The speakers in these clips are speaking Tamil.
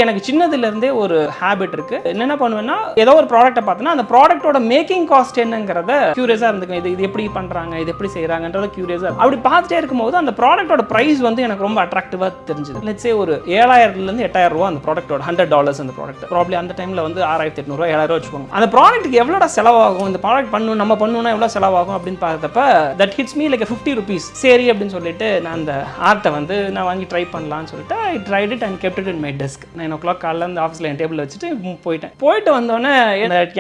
எனக்கு சின்னதுலேருந்தே ஒரு ஹேபிட் இருக்கு. என்ன பண்ணுவேன்னா, ஏதோ ஒரு ப்ராடக்ட்டை பார்த்தேன்னா அந்த ப்ராடக்ட்டோட மேக்கிங் காஸ்ட் என்னங்கிறத கியூரியஸாக இருந்துக்கும். இது எப்படி பண்ணுறாங்க, இது எப்படி செய்கிறாங்கன்றத கியூரியஸாக அப்படி பார்த்துட்டே இருக்கும்போது அந்த ப்ராடக்ட்டோட ப்ரைஸ் வந்து எனக்கு ரொம்ப அட்ராக்டிவாக தெரிஞ்சுது. லெட்ஸே ஒரு 7000லேருந்து 8000 ரூபா அந்த ப்ராடக்ட்டோட $100 அந்த ப்ராடக்ட் ப்ராப்ளி அந்த டைமில் வந்து 6800 7000 வச்சுக்கோங்க. அந்த ப்ராடக்ட்டுக்கு எவ்வளோட செலவாகும், இந்த ப்ராடக்ட் நம்ம பண்ணணும்னா எவ்வளோ செலவாகும் அப்படின்னு பார்த்தப்ப தட் ஹிட்ஸ் மீ லைக் ₹50. சரி அப்படின்னு சொல்லிட்டு நான் அந்த ஆர்ட்டை வந்து நான் வாங்கி ட்ரை பண்ணலான்னு சொல்லிட்டு I tried it and kept it in my desk. 9 o'clock காலையில் அந்த ஆஃபீஸில் என் டேபிள் வச்சுட்டு போயிட்டு வந்தோடனே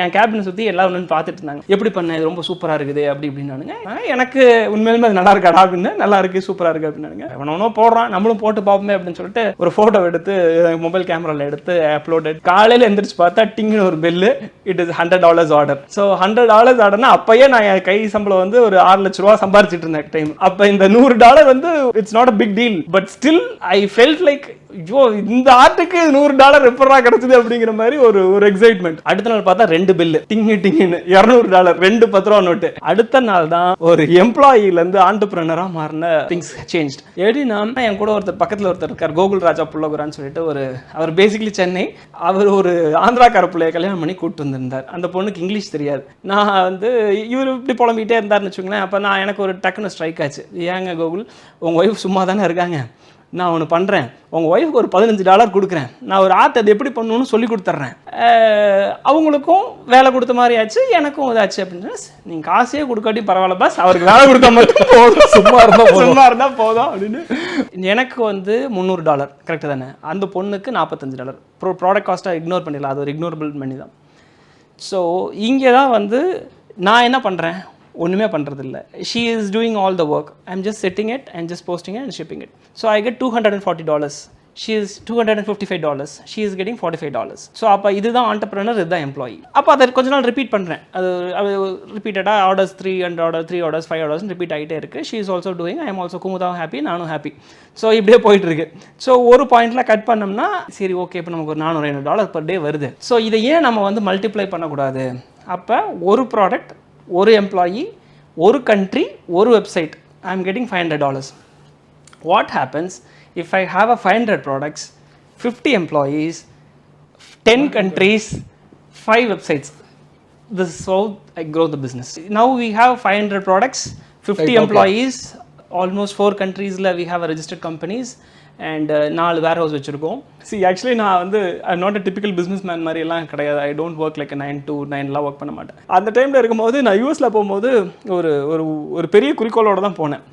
என் கேபினை சுற்றி எல்லாரும் வந்து பார்த்துட்டு இருந்தாங்க. எப்படி பண்ண, இது ரொம்ப சூப்பராக இருக்குது அப்படி இப்படின்னானுங்க. எனக்கு உண்மையிலுமே அது நல்லா இருக்காடா அப்படின்னு, நல்லா இருக்கு சூப்பராக இருக்கு அப்படின்னானுங்க. எவனோ போடுறான், நம்மளும் போட்டு பார்ப்போமே அப்படின்னு சொல்லிட்டு ஒரு ஃபோட்டோ எடுத்து மொபைல் கேமராவில் எடுத்து அப்லோடட். காலையில் எந்திரிச்சு பார்த்தா டிங்னு ஒரு bell, it is $100 order. So $100 ஆர்டர்னா அப்பயே நான் என் கை சம்பளம் வந்து ஒரு 6 லட்ச ரூபா சம்பாரிச்சிட்டு இருந்தேன் டைம். அப்போ இந்த $100 வந்து it's not a big deal, but still I felt like ஐயோ இந்த ஆர்ட்டுக்கு $100 எப்படா கிடைச்சது அப்படிங்கிற மாதிரி ஒரு எக்ஸைட்மெண்ட். அடுத்த நாள் பார்த்தா 2 பில்லு டிங்கு டிங்குன்னு $200, 2 10 ரூபா நோட்டு. அடுத்த நாள் தான் ஒரு எம்ப்ளாயில இருந்து ஆண்டர்பிரனரா மாறின திங்ஸ் சேஞ்ச். எப்படின்னா என் கூட பக்கத்தில் ஒருத்தர் இருக்கார், கோகுல் ராஜா புள்ளகுரான்னு சொல்லிட்டு அவர் பேசிக்கலி சென்னை. அவர் ஒரு ஆந்திராக்கார பிள்ளைய கல்யாணம் பண்ணி கூப்பிட்டு வந்திருந்தார். அந்த பொண்ணுக்கு இங்கிலீஷ் தெரியாது. நான் வந்து இவர் இப்படி புலம்பிக்கிட்டே இருந்தார்னு வச்சுக்கோங்களேன். அப்போ எனக்கு ஒரு டக்குன்னு ஸ்ட்ரைக் ஆச்சு. ஏங்க கோகுல், உங்கள் ஒய்ஃப் சும்மா தானே இருக்காங்க, நான் ஒன்று பண்ணுறேன், உங்கள் ஒய்ஃபுக்கு ஒரு $15 கொடுக்குறேன், நான் ஒரு ஆர்ட் அது எப்படி பண்ணணும்னு சொல்லி கொடுத்துட்றேன், அவங்களுக்கும் வேலை கொடுத்த மாதிரி ஆச்சு, எனக்கும் இதாச்சு அப்படின்னு. நீங்கள் காசே கொடுக்காட்டி பரவாயில்ல பாஸ், அவருக்கு வேலை கொடுத்தா மட்டும் போதும், சும்மா இருந்தால் போதும் அப்படின்னு. எனக்கு வந்து $300 கரெக்டு தானே, அந்த பொண்ணுக்கு $45. ப்ராடக்ட் காஸ்ட்டாக இக்னோர் பண்ணிடலாம், அது ஒரு இக்னோரபிள் மணி தான். ஸோ இங்கே தான் வந்து நான் என்ன பண்ணுறேன், ஒன்றுமே பண்ணுறதில்ல. She is doing all the work, I am just setting it and just posting it and shipping it. So I get $240, she is $255, she is getting $45. So அப்போ இதுதான் ஆண்டர்பிரனர், இதுதான் எம்ப்ளாயி. அப்போ அதை கொஞ்ச நாள் ரிப்பீட் பண்ணுறேன். அது ரிப்பீட்டடாக ஆர்டர்ஸ் 3 orders 5 orders ரிப்பீட் ஆகிட்டே இருக்குது. She is also doing, I am also குமுதாவும் ஹாப்பி, நானும் ஹாப்பி. ஸோ இப்படியே போயிட்டுருக்கு. ஸோ ஒரு பாயிண்டில் கட் பண்ணோம்னா சரி ஓகே, இப்போ நமக்கு ஒரு $400 per day வருது. ஸோ இதை ஏன் நம்ம வந்து மல்டிப்ளை பண்ணக்கூடாது? அப்போ ஒரு ப்ராடக்ட், ஒரு எம்ப்ளாயி, ஒரு கண்ட்ரி, ஒரு website, I am getting $500. What happens if I have a 500 products, 50 employees, 10 countries, 5 websites? This is how I grow the business. Now we have 500 products, 50 employees, almost 4 countries we have a registered companies and 4 warehouse வச்சிருக்கோம். See actually நான் வந்து I'm not a typical businessman மாதிரி எல்லாம் கிடையாது. I don't work like a 9 to 9 எல்லாம் ஒர்க் பண்ண மாட்டேன். அந்த டைமில் இருக்கும்போது நான் யூஎஸில் போகும்போது ஒரு பெரிய குறிக்கோளோடு தான் போனேன்.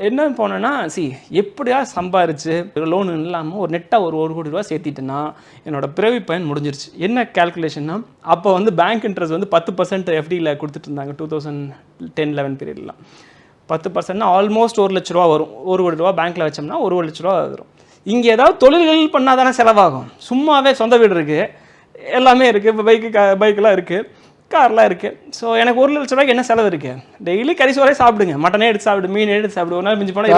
என்ன போனேன்னா, எப்படியா சம்பாரிச்சு லோன் இல்லாமல் ஒரு நெட்டாக ஒரு ₹1 கோடி சேர்த்திட்டேன்னா என்னோட பிறவி பயன் முடிஞ்சிருச்சு. என்ன கேல்குலேஷன்னா, அப்போ வந்து பேங்க் இன்ட்ரெஸ்ட் வந்து 10% எஃப்டியில் கொடுத்துட்டு இருந்தாங்க 2010-11 பீரியட்லாம். 10%னா ஆல்மோஸ்ட் ₹1 லட்ச வரும். ₹1 கோடி பேங்க்கில் வச்சோம்னா ₹1 லட்ச வரும். இங்கே ஏதாவது தொழில்கள் பண்ணால் தானே செலவாகும். சும்மாவே சொந்த வீடு இருக்குது, எல்லாமே இருக்குது, இப்போ பைக்கெலாம் இருக்குது, கார்லாம் இருக்குது. ஸோ எனக்கு ₹1 லட்ச என்ன செலவு இருக்குது? டெய்லி கறிசோரே சாப்பிடுங்க, மட்டனே எடுத்து சாப்பிடு, மீன் எடுத்து சாப்பிடு, ஒரு நாள் மிஞ்சி போனால்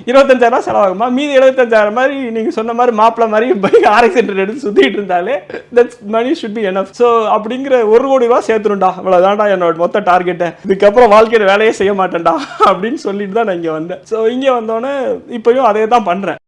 $25,000 செலவாகுமா? மீதி $75,000 மாதிரி நீங்கள் சொன்ன மாதிரி மாப்பிள்ள மாதிரி பைக் RX எடுத்து சுற்றிட்டு இருந்தாலே that's money should be enough. So அப்படிங்கிற ₹1 கோடி சேர்த்துருண்டா, அவ்வளோதான்டா என்னோட மொத்த டார்கெட்டை, இதுக்கப்புறம் வாழ்க்கையில் வேலையே செய்ய மாட்டேன்டா அப்படின்னு சொல்லிட்டு தான் நான் இங்கே வந்தேன். ஸோ இங்கே வந்தோடனே இப்போயும் அதே தான் பண்ணுறேன்.